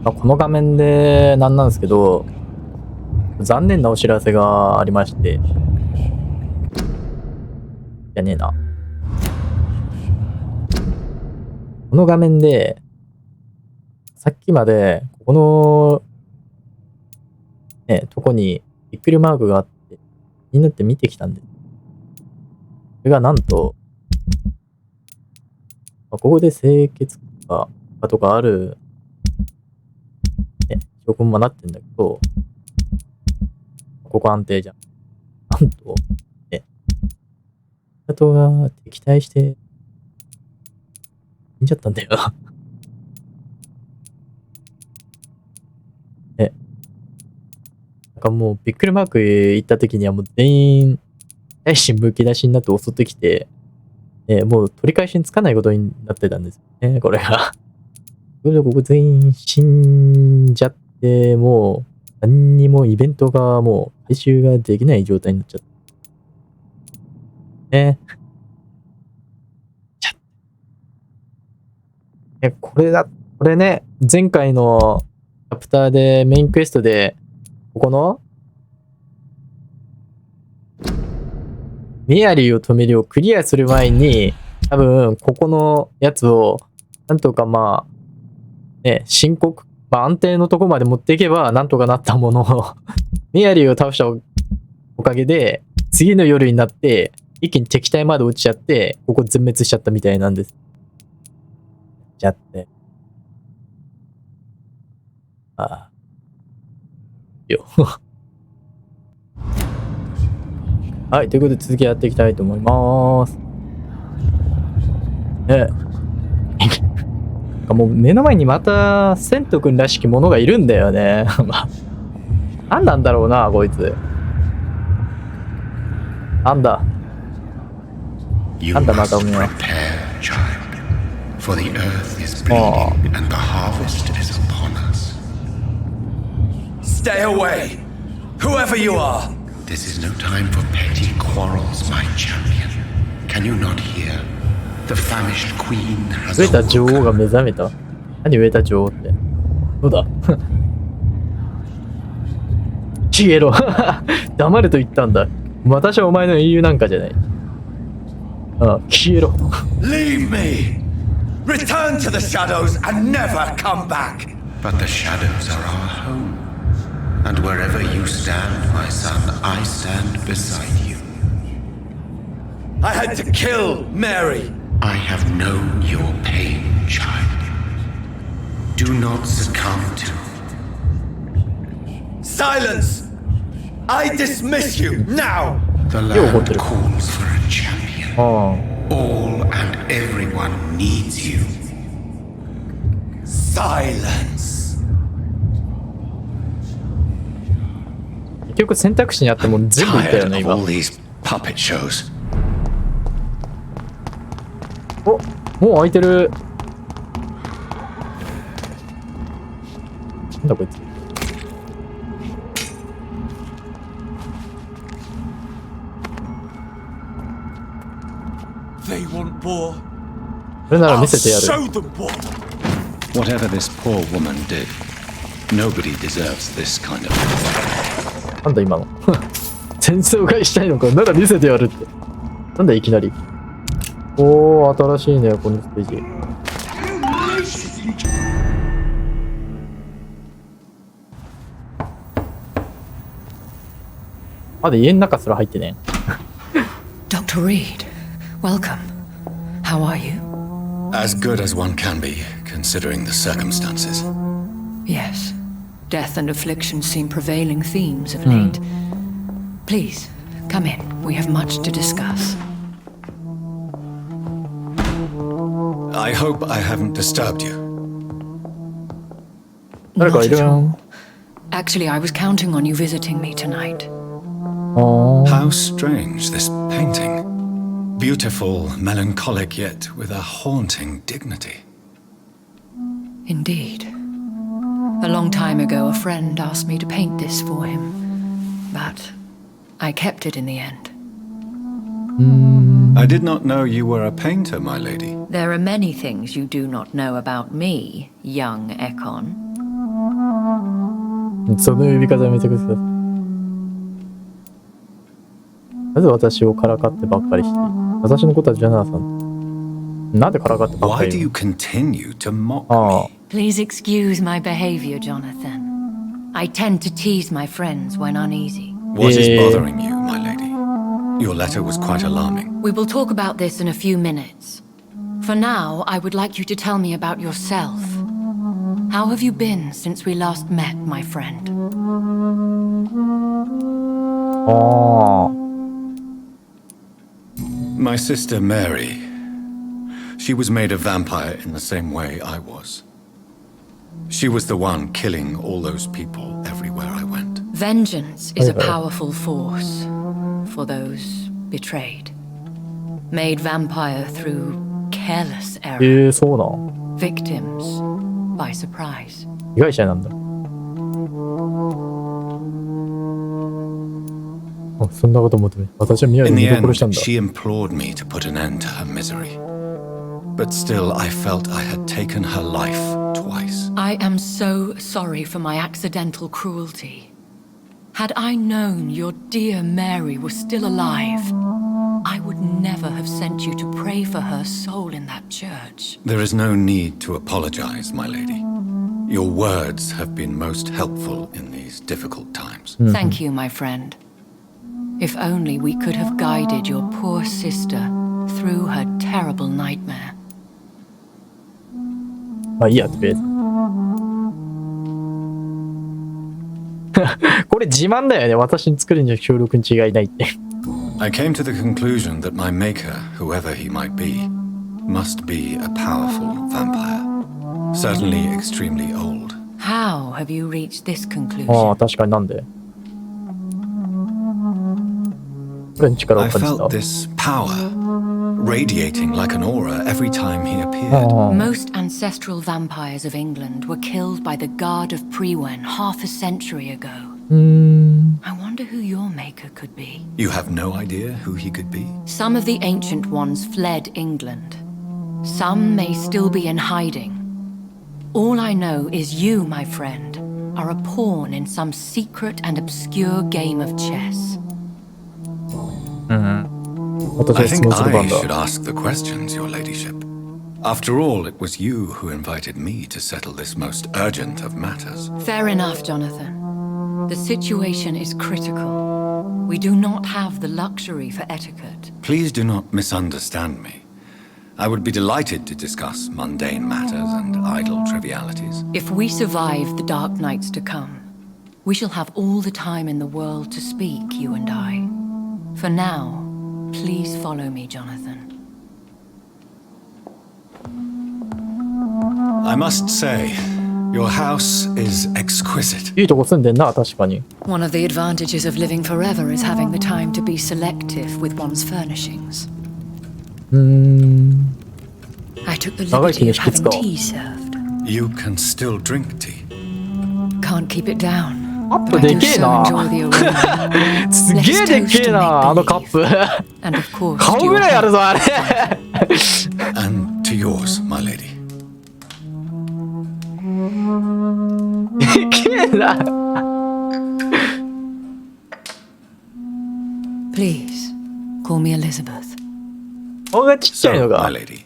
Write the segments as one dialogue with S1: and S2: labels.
S1: この画面でなんなんですけど、残念なお知らせがありまして。じゃねえな。この画面で、さっきまで、この、とこにびっくりマークがあって、気になって見てきたんです。それがなんと、ここで清潔とかある、証拠もなってんだけど、ここ安定じゃん。なんと、あとが敵対して、死んじゃったんだよな。なんかもうびっくりマーク行った時にはもう全員、大心むき出しになって襲ってきて、もう取り返しにつかないことになってたんですよね、これが。それでここ全員死んじゃって、もう何にもイベントがもう回収ができない状態になっちゃった。これね、前回のチャプターでメインクエストで、ここのメアリーを止めるをクリアする前に、多分ここのやつをなんとか深刻、安定のとこまで持っていけばなんとかなったものをメアリーを倒したおかげで次の夜になって一気に敵対まで落ちちゃってここ全滅しちゃったみたいなんです。じゃってよはい、ということで続きやっていきたいと思います。もう目の前にまたセント君らしきものがいるんだよね。何なんだろうな、こいつ。なんだまたおめえは。
S2: Stay away, whoever you are. This is no time for petty quarrels, my champion. Can you not hear? The famished queen has
S1: 飢えた女王が目覚めた。何飢えた女王って。どうだ消えろ黙れと言ったんだ。私はお前の英雄なんかじゃない。消えろ。
S2: Leave me! Return to the shadows and never come back! But the shadows are our home. And wherever you stand, my son, I stand beside you. I had to kill Mary. I have known your pain, child. Do not succumb to... Silence! I dismiss you, now! The land calls for a champion. All and everyone needs you. Silence!
S1: 結局選択肢にあっても全部言ったよね、今。お、もう開いてる。なんだこいつ。それなら見せてやる。
S3: Whatever this poor woman did, nobody deserves this kind of thing.
S1: なんだ今の戦争がしたいのかなら見せてやるって。なんだいきなり。おー、新しいね、このステージ。まだ家の中すら入ってね。
S4: Dr. Reed, welcome. How are you?
S2: As good as one can be, considering the circumstances.
S4: Yes. Death and affliction seem prevailing themes of late. Please, come in. We have much to discuss.
S2: I hope I haven't disturbed you.
S4: Not at all. Actually, I was counting on you visiting me tonight.
S2: How strange, this painting. Beautiful, melancholic, yet with a haunting dignity.
S4: Indeed. A long time ago, a friend asked me to paint this for him, but I kept it in the end.
S3: I did not know you were a painter, my lady.
S4: There are many things you do not know about me, young Ekon.
S1: その呼び方やめてください。なぜ私をからかってばっかりして、私のことはジャナーさん。なんでからかってばっか
S3: Why
S1: り
S3: do you continue to mock
S1: ああ
S3: me?
S4: Please excuse my behavior, Jonathan. I tend to tease my friends when uneasy.
S3: What is bothering you, my lady? Your letter was quite alarming.
S4: We will talk about this in a few minutes. For now, I would like you to tell me about yourself. How have you been since we last met, my friend?
S1: ああ
S3: My sister Mary. She was made a vampire in the same way I was. She was the one killing all those people everywhere I went.
S4: Vengeance is a powerful force for those betrayed. Made vampire through careless error.
S1: そうなん
S4: Victims by surprise.
S1: 被害者なんだ。あ、そんなこと思ってね。私は宮
S3: In
S1: で
S3: the
S1: 二度殺したん
S3: end,
S1: だ。
S3: she implored me to put an end to her misery. But still, I felt I had taken her life twice.
S4: I am so sorry for my accidental cruelty. Had I known your dear Mary was still alive, I would never have sent you to pray for her soul in that church.
S3: There is no need to apologize, my lady. Your words have been most helpful in these difficult times.
S4: Thank you, my friend. If only we could have guided your poor sister through her terrible nightmare.
S1: まあいいや、とりあえず。これ自慢だよね。私に作るには協力に違いないって。
S3: I came to the conclusion that my maker, whoever he might be, must be a powerful vampire. Certainly extremely old.
S4: How have you reached this
S1: ああ、
S4: conclusion?
S1: 確かになんで。これに力を
S3: I
S1: 感じ
S3: felt
S1: た。
S3: this power radiating like an aura every time he appeared.
S1: ああ
S4: Most ancestral vampires of England were killed by the Guard of Prewen half a century ago.
S1: うーん。
S4: I wonder who your maker could be.
S3: You have no idea who he could be?
S4: Some of the ancient ones fled England. Some may still be in hiding. All I know is you, my friend, are a pawn in some secret and obscure game of chess.
S1: 私
S3: I
S1: は質
S3: think
S1: 問する
S3: I
S1: 番だ。
S3: should ask the questions, your ladyship. After all, it was you who invited me to settle this most urgent of matters.
S4: Fair enough, Jonathan. The situation is critical. We do not have the luxury for etiquette.
S3: Please do not misunderstand me. I would be delighted to discuss mundane matters and idle trivialities.
S4: If we survive the dark nights to come, we shall have all the time in the world to speak, you and I. For now, please follow me, Jonathan.
S3: I must say, your house is exquisite.
S1: いいとこ住んでんな、確かに。
S4: One of the advantages of living forever is having the time to be selective with one's furnishings.
S1: うーん。
S4: I took the
S1: 長い日
S4: liberty
S1: の
S4: of
S1: 秘訣
S4: having
S1: か。
S4: tea served.
S3: You can still drink tea.
S4: Can't keep it down.
S1: カップ
S4: But I
S1: で
S4: do
S1: けえ
S4: so
S1: な。
S4: enjoy the aroma.
S1: すげえでっけえな、あのカップ。
S4: And of course,
S1: 顔
S4: to
S1: ぐ
S4: your
S1: らいある
S4: health.
S1: ぞ、あれ。
S3: And to yours, my lady.
S1: でけえな。
S4: Please, call me Elizabeth.
S1: 顔がちっちゃい
S3: So,
S1: の
S3: my
S1: が。
S3: lady,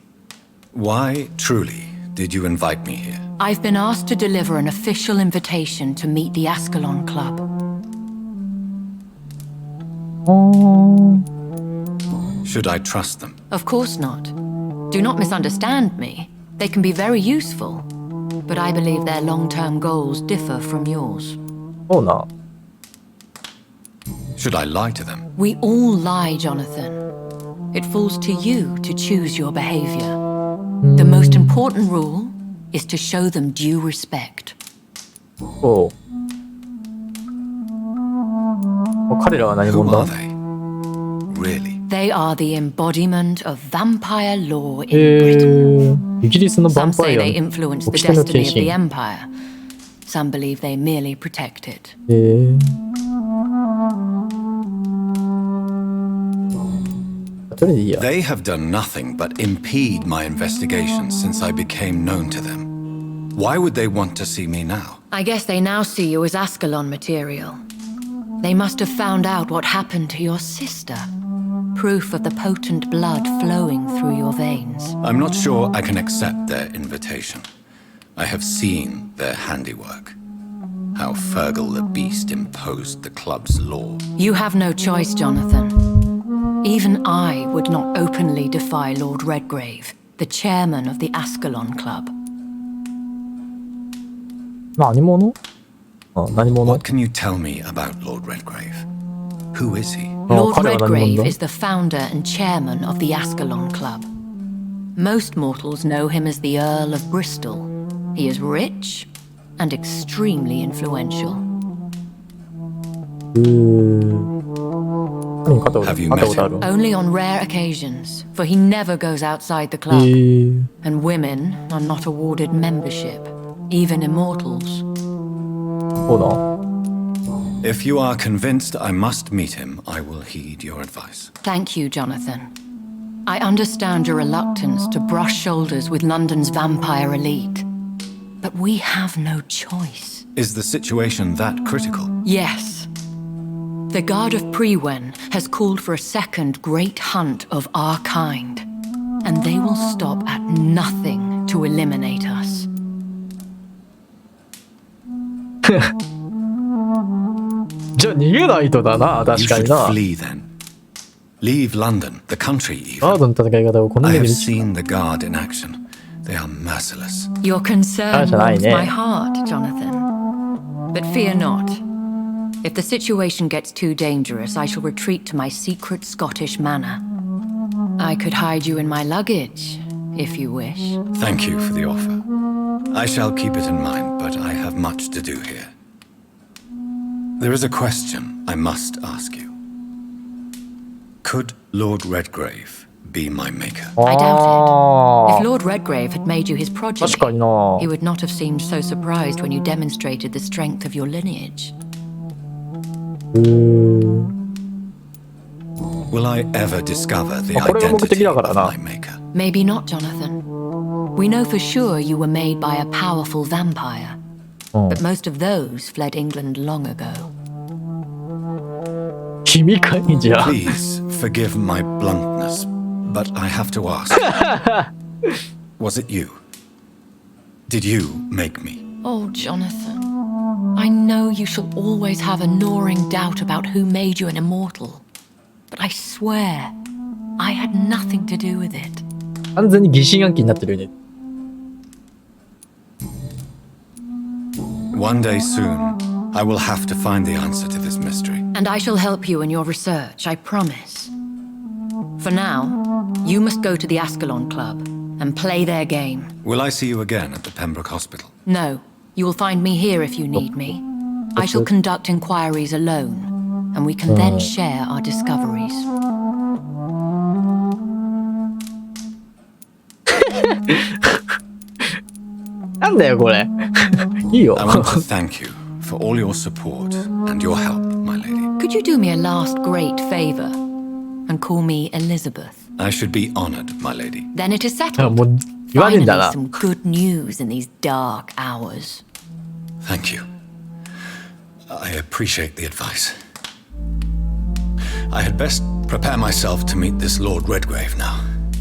S3: why truly did you invite me here?
S4: I've been asked to deliver an official invitation to meet the Ascalon Club.
S1: あー
S3: Should I trust them?
S4: Of course not. Do not misunderstand me. They can be very useful. But I believe their long-term goals differ from yours.
S1: そうな。
S3: Should I lie to them?
S4: We all lie, Jonathan. It falls to you to choose your behavior. The most important rule is to show them due respect.
S1: そう。彼らは何
S3: Who
S1: 者
S3: are
S1: だ
S3: they? Really?
S4: They are the embodiment of vampire law in Britain.
S1: イギリスのヴァ
S4: Some
S1: ンパ
S4: say
S1: イア
S4: they
S1: の
S4: influence the
S1: 掟の
S4: destiny of the
S1: 化身。
S4: empire. Some believe they merely protect it.
S1: それでいいや。
S3: They have done nothing but impede my investigations since I became known to them. Why would they want to see me now?
S4: I guess they now see you as Ascalon material. They must have found out what happened to your sister. Proof of the potent blood flowing through your veins.
S3: I'm not sure I can accept their invitation. I have seen their handiwork. How Fergal the Beast imposed the club's law.
S4: You have no choice, Jonathan. Even I would not openly defy Lord Redgrave, the chairman of the Ascalon Club.
S1: 何者？あ、何者？
S3: What can you tell me about Lord Redgrave? Who is he?
S4: Lord
S1: 彼は何者だ？
S4: Redgrave is the founder and chairman of the Ascalon Club. Most mortals know him as the Earl of Bristol. He is rich and extremely influential.
S1: 何か会ったこと
S3: Have you
S1: 会ったことある？
S4: Only on rare occasions, for he never goes outside the club. And women are not awarded membership, even immortals.
S1: そうだ。
S3: If you are convinced I must meet him, I will heed your advice.
S4: Thank you, Jonathan. I understand your reluctance to brush shoulders with London's vampire elite. But we have no choice.
S3: Is the situation that critical?
S4: Yes. The Guard of Prewen has called for a second great hunt of our kind. And they will stop at nothing to eliminate us.
S1: じゃあ逃げないとだな、
S3: You
S1: 確か
S3: should
S1: にな。
S3: flee then. Leave London, the country
S1: ガー
S3: even.
S1: ドの戦い方をこの
S3: I
S1: 目で
S3: have
S1: 見ちゃ
S3: seen the Guard in action. They are merciless.
S4: Your concern
S1: Ah,
S4: warms
S1: yeah.
S4: my heart, Jonathan. But fear not. If the situation gets too dangerous, I shall retreat to my secret Scottish manor. I could hide you in my luggage, if you wish.
S3: Thank you for the offer. I shall keep it in mind, but I have much to do here. There is a question I must ask you. Could Lord Redgrave be my maker?
S1: う。
S4: I doubt it.
S1: あ
S4: If Lord Redgrave had made you his
S1: あ、
S4: progeny,
S1: 確かにな。
S4: he would not have seemed so surprised when you demonstrated the strength of your lineage.
S3: Will I ever discover the
S1: これが目的
S3: identity
S1: だ
S3: of
S1: からな。
S3: my maker?
S4: Maybe not, Jonathan. We know for sure you were made by a powerful vampire. But most of those fled England long ago.
S1: 君かいじゃあ。
S3: Please forgive my bluntness, but I have to ask. Was it you? Did you make me?
S4: Oh, Jonathan. I know you shall always have a gnawing doubt about who made you an immortal. But I swear, I had nothing to do with it.
S1: 完全に疑心暗鬼になってるよね。
S3: One day soon, I will have to find the answer to this mystery.
S4: And I shall help you in your research, I promise. For now, you must go to the Ascalon Club and play their game.
S3: Will I see you again at the Pembroke Hospital?
S4: No, you will find me here if you need me. I shall conduct inquiries alone, and we can then share our discoveries.
S1: なんだよこれ。いいよ。
S3: I want to thank you for all your support and your help, my lady.
S4: Could you do me a last great favor and call me Elizabeth?
S3: I should be honored, my lady.
S4: Then it is
S1: あ
S4: settled.
S1: もう言わねえん
S4: Finally,
S1: だな。
S4: some good news in these dark hours.
S3: Thank you. I appreciate the advice. I had best prepare myself to meet this Lord Redgrave now.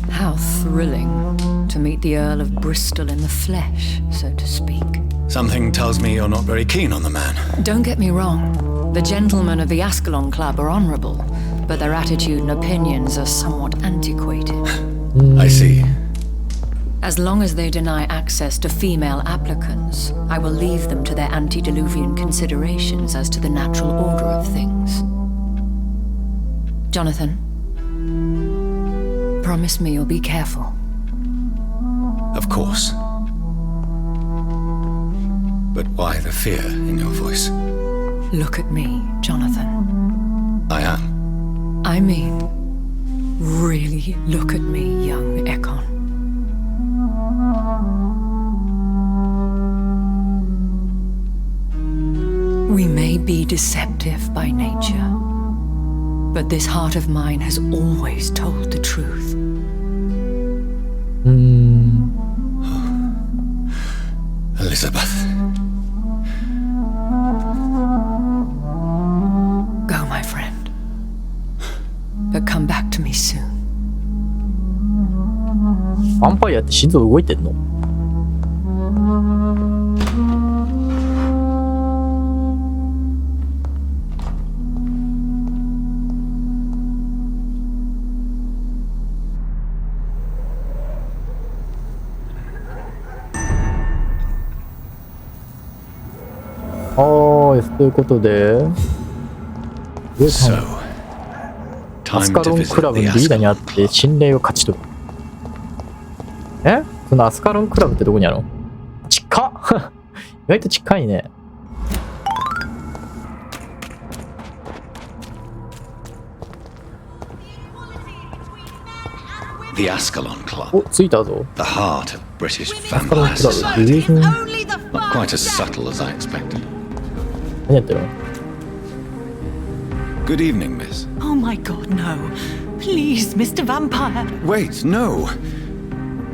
S4: How thrilling to meet the Earl of Bristol in the flesh, so to speak.
S3: Something tells me you're not very keen on the man.
S4: Don't get me wrong. The gentlemen of the Ascalon Club are honorable, but their attitude and opinions are somewhat antiquated.
S3: I see.
S4: As long as they deny access to female applicants, I will leave them to their antediluvian considerations as to the natural order of things. Jonathan, promise me you'll be careful.
S3: Of course. But why the fear in your voice?
S4: Look at me, Jonathan.
S3: I am.
S4: I mean, really look at me, young Ekon. We may be deceptive by nature, But this heart of mine has always told the truth.
S3: Elizabeth.
S4: Go, my friend. But come back to me soon.
S1: ヴァンパイアって心臓動いてんの？ということで、
S3: So,
S1: アスカロンクラブのリーダーに会って信頼を勝ち取る。そのアスカロンクラブってどこにあるの？近っ意外と近いね。
S3: The Ascalon Club.
S1: お、着いたぞ。
S3: The heart of British
S1: アスカロン
S3: vampire
S1: クラ
S3: society.
S1: ブ。
S3: Not quite as subtle as I expected.
S1: 何やってるの？
S3: Good evening, miss.
S5: Oh my god, no. Please, Mr. Vampire.
S3: Wait, no.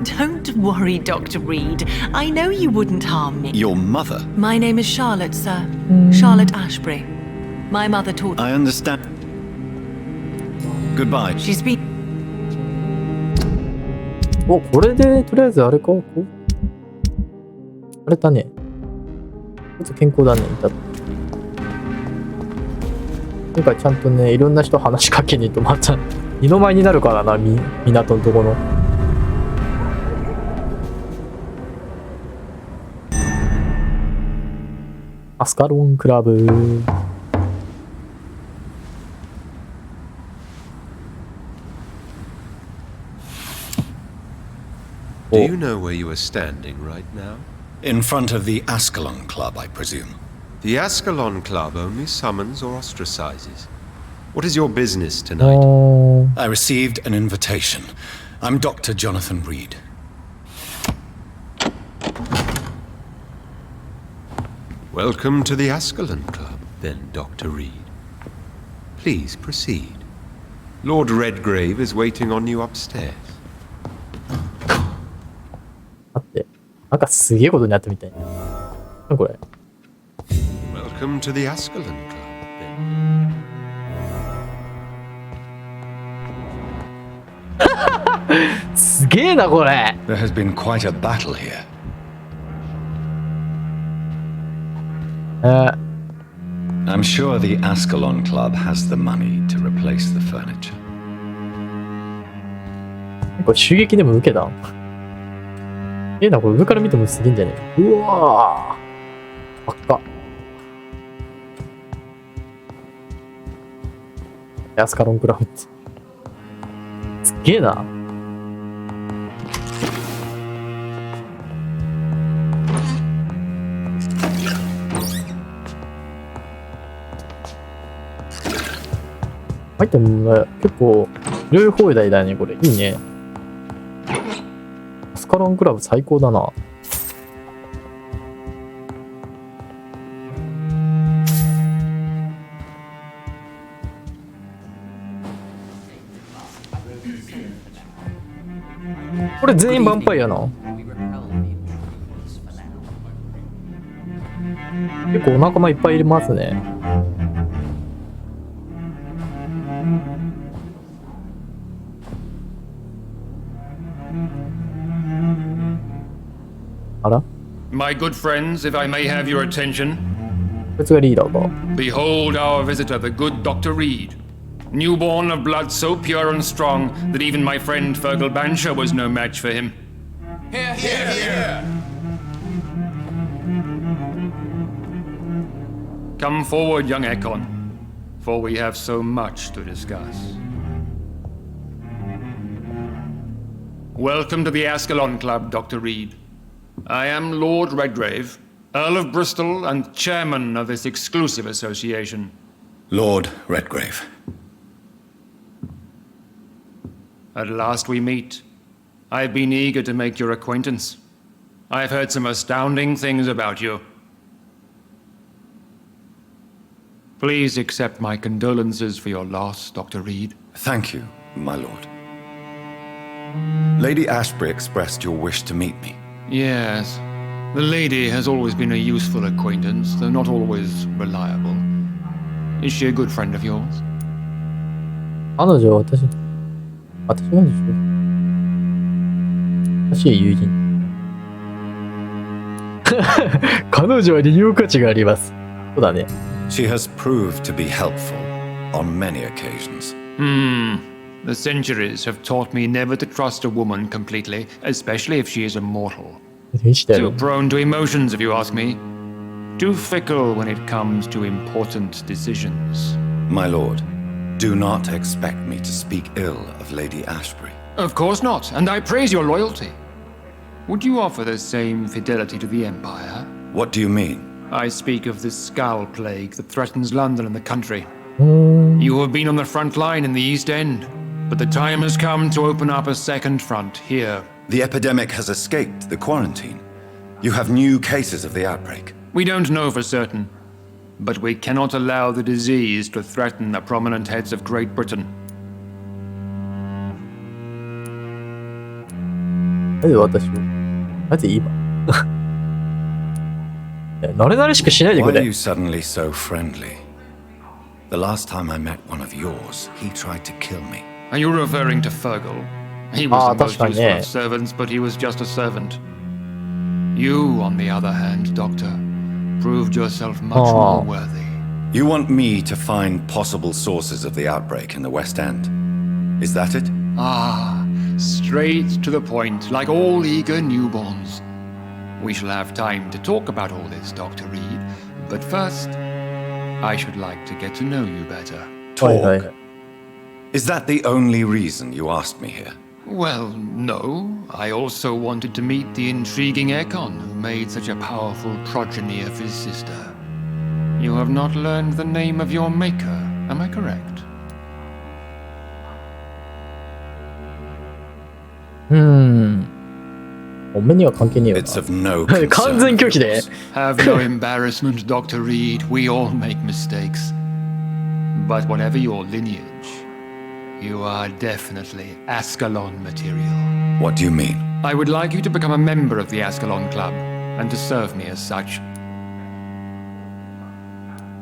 S5: Don't worry, Dr. Reed. I know you wouldn't harm me.
S3: Your mother.
S5: My name is Charlotte, sir. Charlotte Ashbury. My mother taught
S3: I understand. Goodbye.
S5: She's been...
S1: お、これでとりあえずあれか、こうあれだね。ちょっと健康だね、いた。今回ちゃんとね、いろんな人話しかけにとまた二の舞になるからな、港のところ。アスカロンクラブ。
S6: Do you know where you are standing right now?
S3: In front of the Ascalon Club, I presume.
S6: The Ascalon Club only summons or ostracizes. What is your business tonight?
S3: I received an invitation. I'm Dr. Jonathan Reed.
S6: Welcome to the Ascalon Club, then, Dr. Reed. Please proceed. Lord Redgrave is waiting on you upstairs.
S1: 待って、なんかすげえことになったみたい。何これ？
S6: Welcome to the Ascalon Club, then.
S1: すげえなこれ。
S3: There has been quite a battle here. I'm sure the Ascalon Club has the money to replace the furniture.
S1: これ襲撃でも受けたん？すげえな、これ上から見てもすげえんじゃねえ？うわー、赤っ。アスカロンクラブってすっげえな。入っても結構広い放題だね、これ。いいね。アスカロンクラブ最高だな。これ全員ヴァンパイアな。結構お仲間いっぱいいますね。あら？
S7: My good friends, if I may have your attention,
S1: こいつがリーダーか。
S7: behold our visitor, the good Dr. Reed. Newborn of blood so pure and strong that even my friend Fergal Bansher was no match for him.
S2: Here, here, here.
S7: Come forward, young Ekon, for we have so much to discuss. Welcome to the Ascalon Club, Dr. Reed. I am Lord Redgrave, Earl of Bristol and chairman of this exclusive association.
S3: Lord Redgrave.
S7: At last we meet. I've been eager to make your acquaintance. I've heard some astounding things about you. Please accept my condolences for your loss, Dr. Reed.
S3: Thank you, my lord. Lady Ashbury expressed your wish to meet me.
S7: Yes. The lady has always been a useful acquaintance, though not always reliable. Is she a good friend of yours?
S1: 彼女は私なんでしょう。私は友人。彼女は利用価値があります。そうだね。
S3: She has proved to be helpful on many occasions.
S7: The centuries have taught me never to trust a woman completely, especially if she is a mortal. Too prone to emotions, if you ask me. Too fickle when it comes to important decisions.
S3: My lord, do not expect me to speak ill of Lady Ashbury.
S7: Of course not, and I praise your loyalty. Would you offer the same fidelity to the Empire?
S3: What do you mean?
S7: I speak of the Skull Plague that threatens London and the country. You have been on the front line in the East End, but the time has come to open up a second front here.
S3: The epidemic has escaped the quarantine. You have new cases of the outbreak.
S7: We don't know for certain, but we cannot allow the disease to threaten the prominent heads of Great Britain.
S1: なぜ私をなぜ今慣れ慣れしくしないでく
S3: Why are
S1: れ
S3: you suddenly so friendly? The last time I met one of yours, he tried to kill me.
S7: Are you referring to Fergal? He was the most
S1: 確かに
S7: useful
S1: ね
S7: of servants, but he was just a servant. You, on the other hand, Doctor, proved yourself much more worthy.
S3: You want me to find possible sources of the outbreak in the West End? Is that it?
S7: Ah, straight to the point, like all eager newborns. We shall have time to talk about all this, Dr. Reed, but first, I should like to get to know you better.
S1: はいはいはい
S3: Is that the only reason you asked me here?
S7: Well, no. I also wanted to meet the intriguing Ekon who made such a powerful progeny of his sister. You have not learned the name of your maker, am I correct?
S1: お目には関係ねえよ
S3: It's
S1: な
S3: of no
S1: 完全
S3: concern.
S1: 拒否で
S7: Have no embarrassment, Dr. Reed. We all make mistakes. But whatever your lineage, you are definitely Ascalon material.
S3: What do you mean?
S7: I would like you to become a member of the Ascalon Club and to serve me as such.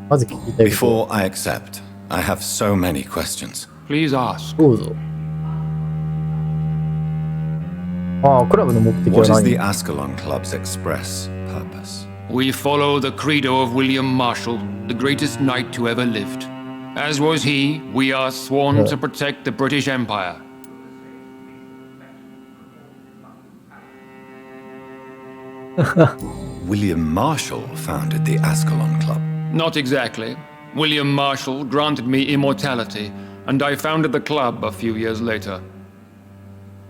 S1: まず聞きたいこと
S3: Before I accept, I have so many questions.
S7: Please ask.
S1: どうぞクラブの目的は
S3: What is the
S1: 何
S3: Ascalon Club's express purpose?
S7: We follow the credo of William Marshall, the greatest knight who ever lived. As was he, we are sworn to protect the British Empire.
S3: William Marshall founded the Ascalon Club.
S7: Not exactly. William Marshall granted me immortality, and I founded the club a few years later.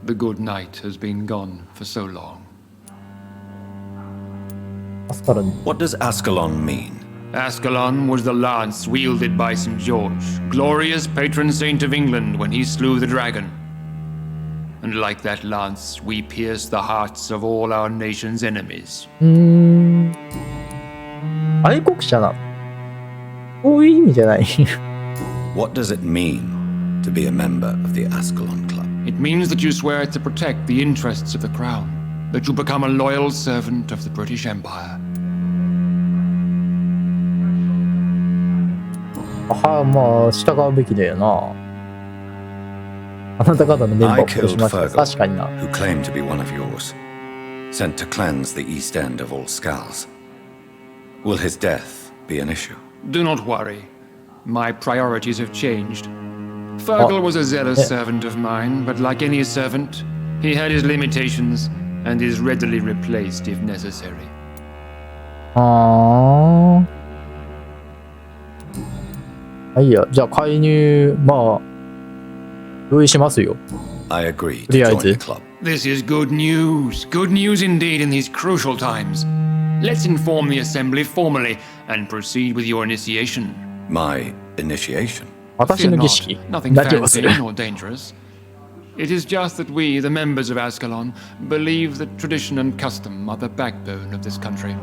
S7: The good knight has been gone for so long.
S1: アスカラに
S3: What does Ascalon mean?
S7: Ascalon was the lance wielded by St. George, glorious patron saint of England when he slew the dragon. And like that lance, we pierce the hearts of all our nation's enemies.
S1: 愛国者なそういう意味じゃない
S3: What does it mean to be a member of the Ascalon Club?
S7: It means that you swear to protect the interests of the crown, that you become a loyal servant of the British Empire.
S1: まあ従うべきだよなあなた方のメンバー
S3: I
S1: を殺
S3: killed
S1: しました
S3: Fergal,
S1: 確かにな
S3: who claimed to be one of yours, sent to cleanse the East End of all skulls. Will his death be an issue?
S7: Do not worry. My priorities have changed. Fergal was a zealous servant of mine, but like any servant, he had his limitations and is readily replaced if necessary.
S1: はいやじゃあ介入同意しますよ
S3: I agree to
S1: Yeah, I
S3: join the
S1: did.
S3: club.
S7: This is good news. Good news indeed in these crucial times. Let's inform the assembly formally and proceed with your initiation.
S3: My initiation.
S1: 私
S7: Fear
S1: の儀
S7: not.
S1: 式
S7: Nothing
S1: だけはす
S7: fancy
S1: る
S7: nor dangerous. It is just that we, the members of Ascalon, believe that tradition and custom are the backbone of this country.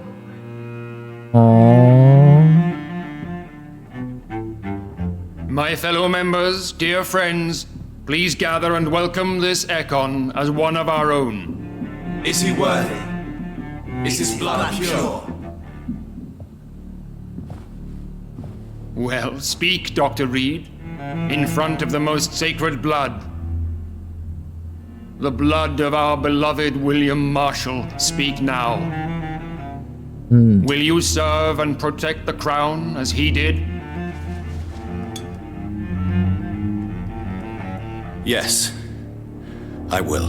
S7: My fellow members, dear friends, please gather and welcome this Ekon as one of our own.
S2: Is he worthy? Is his blood pure?
S7: Well, speak, Dr. Reed, in front of the most sacred blood. The blood of our beloved William Marshall, speak now. Will you serve and protect the crown as he did?
S3: Yes, I will.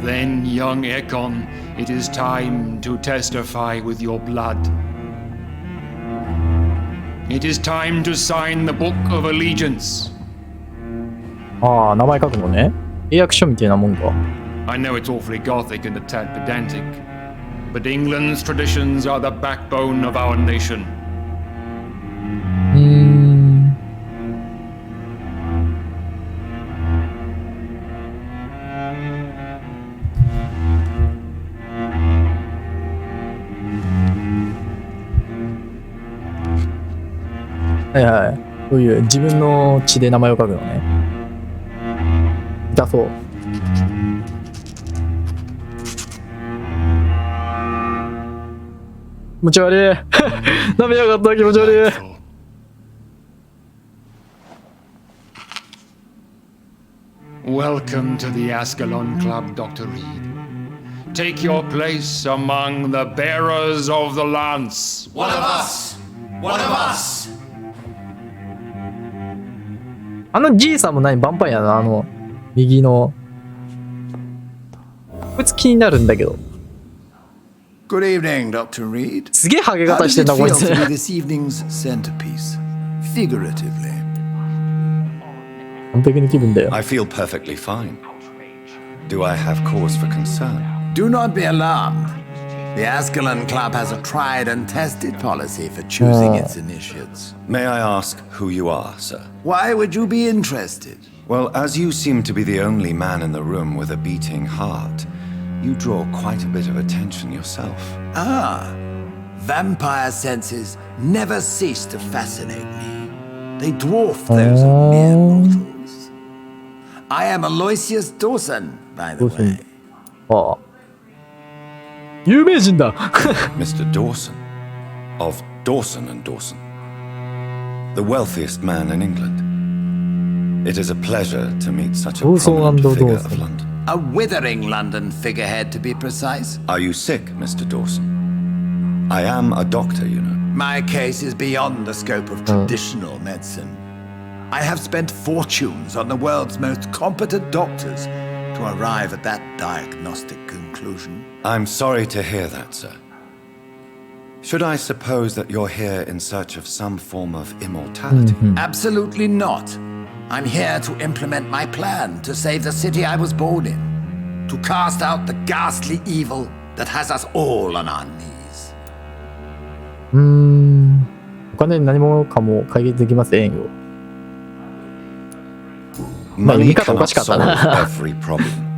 S7: Then, young Ekon, it is time to testify with your blood. It is time to sign the Book of Allegiance.
S1: ああ、名前書くのね。契約書みたいなもんか。
S7: I know it's awfully gothic and a tad pedantic, but England's traditions are the backbone of our nation. はいはい。そういう自分の血で名前を書くのね。だそう。気持ち悪い。舐めやがった気持ち悪い。Welcome to the Ascalon Club, Dr. Reed. Take your place among the bearers of the lance.
S2: One of us! One of us!
S1: あのじいさんも何ヴァンパイアなの右の。こいつ気になるんだけど。
S3: Good evening, Dr. Reed.
S1: すげえハゲ型してんだこいつ。
S3: How does it feel to be this evening's centerpiece? Figuratively.
S1: 完璧な気分だよ。
S3: I feel perfectly fine. Do I have cause for concern? Do not be alarmed. The Ascalon Club has a tried and tested policy for choosing its initiates. May I ask who you are, sir? Why would you be interested? Well, as you seem to be the only man in the room with a beating heart, you draw quite a bit of attention yourself. Ah, vampire senses never cease to fascinate me. They dwarf those of mere mortals. I am Aloysius Dawson, by the way.
S1: ああ。有名人だ。
S3: Mr. Dawson, of Dawson and Dawson, the wealthiest man in England. It is a pleasure to meet such a prominent figure of London. A withering London figurehead, to be precise. Are you sick, Mr. Dawson? I am a doctor, you know. My case is beyond the scope of traditional medicine. I have spent fortunes on the world's most competent doctors to arrive at that diagnostic conclusion. I'm sorry to hear that, sir. Should I suppose that you're here in search of some form of immortality? Absolutely not. I'm here to implement my plan to save the city I was born in, to cast out the ghastly evil that has us all on our knees.
S1: お金何もかも解決できませんよ。まあ、読み方おかしかったな。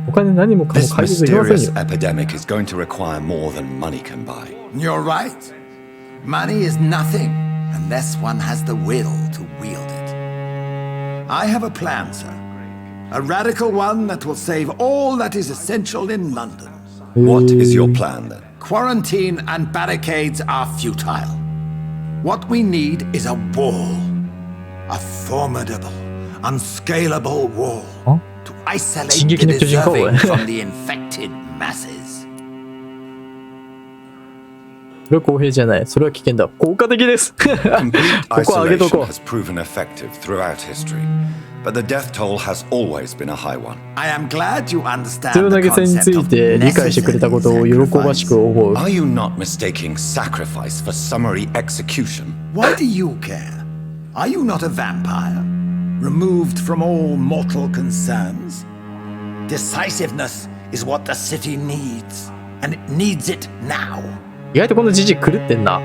S1: お金何もかも解決できませんよ。
S3: epidemic is going to require more than money can buy. You're right. Money is nothing unless one has the will to wield it. I have a plan, sir. A radical one that will save all that is essential in London. What is your plan, then? Quarantine and barricades are futile. What we need is a wall. A formidable, unscalable wall. To isolate the deserving from the infected masses.
S1: それは公平じゃない。それは危険だ。効果的です。ここは上げとこう。
S3: has proven effective throughout history, but the death toll has always been a high one. I am glad you understand
S1: 必要な犠牲について理解してくれたことを喜ばしく思う。
S3: Are you not mistaking sacrifice for summary execution? Why do you care? Are you not a vampire, removed from all mortal concerns? Decisiveness is what the city needs, and it needs it now.
S1: 意外とこのじじ狂ってんな。と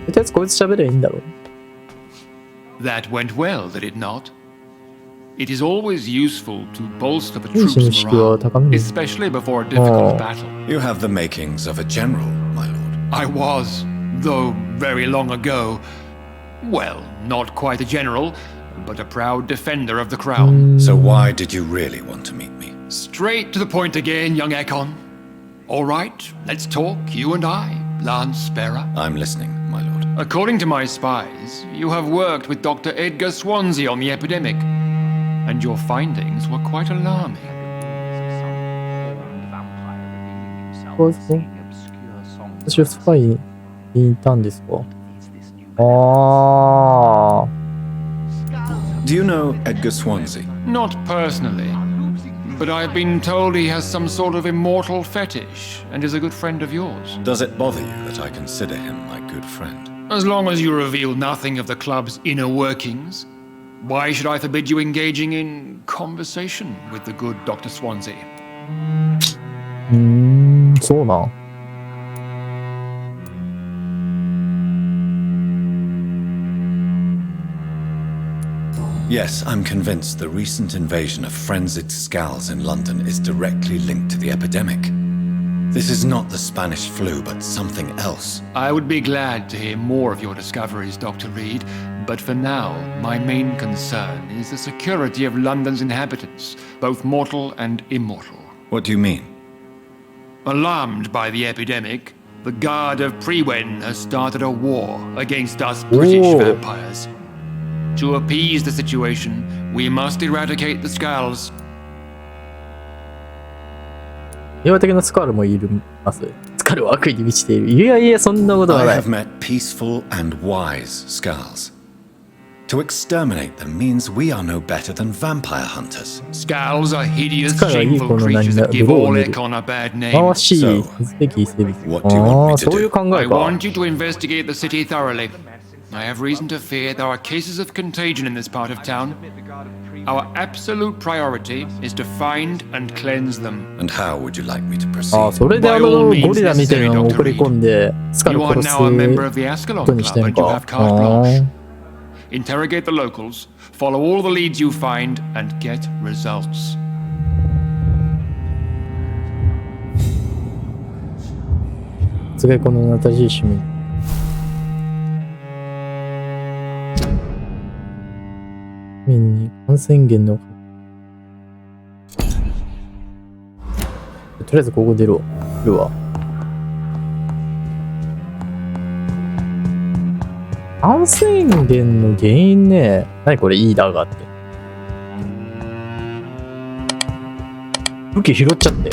S1: りあえずこいつ喋ればいいんだろう。
S7: That went well, did it not? It is always useful to bolster the troops' morale, especially before a difficult battle.
S3: You have the makings of a general, my lord.
S7: I was, though very long ago, Well, not quite a general, but a proud defender of the crown.
S3: So why did you really want to meet me?
S7: Straight to the point again, young Ekon. All right, let's talk, you and I, Lance Sparrow.
S3: I'm listening, my lord.
S7: According to my spies, you have worked with Dr. Edgar Swansea on the epidemic, and your findings were quite alarming.
S1: そうですね。私はスパイにいたんですか？ああ。
S3: Do you know Edgar Swansea?
S7: Not personally, but I've been told he has some sort of immortal fetish and is a good friend of yours.
S3: Does it bother you that I consider him my good friend?
S7: As long as you reveal nothing of the club's inner workings, why should I forbid you engaging in conversation with the good Dr. Swansea?
S1: そうなん。
S3: Yes, I'm convinced the recent invasion of frenzied skulls in London is directly linked to the epidemic. This is not the Spanish flu, but something else.
S7: I would be glad to hear more of your discoveries, Dr. Reed, but for now, my main concern is the security of London's inhabitants, both mortal and immortal.
S3: What do you mean?
S7: Alarmed by the epidemic, the Guard of Prewen has started a war against us British vampires. To appease the situation, we must eradicate the skulls.
S1: 平和的なスカールもいます。スカールは悪意に満ちている。いやいや、そんなことはない。
S3: I have met peaceful and wise skulls. To exterminate them means we are no better than vampire hunters.
S7: Skulls are hideous, shameful creatures that give all Ekon a bad name.
S1: What do you want me to do?
S7: I want you to investigate the city thoroughly. I have reason to fear there are cases of contagion in this part of town. Our absolute priority is to find and cleanse them.
S3: And how would you like me to proceed?
S1: ああ、それでゴリラみたいなのを送り込んで、スカル殺すことにしてんか。
S7: Interrogate the locals, follow all the leads you find, and get results.
S1: すごいこの新しい趣味。民に感染源のとりあえずここ出るわ。感染源の原因ね。何これいいだがって。武器拾っちゃって。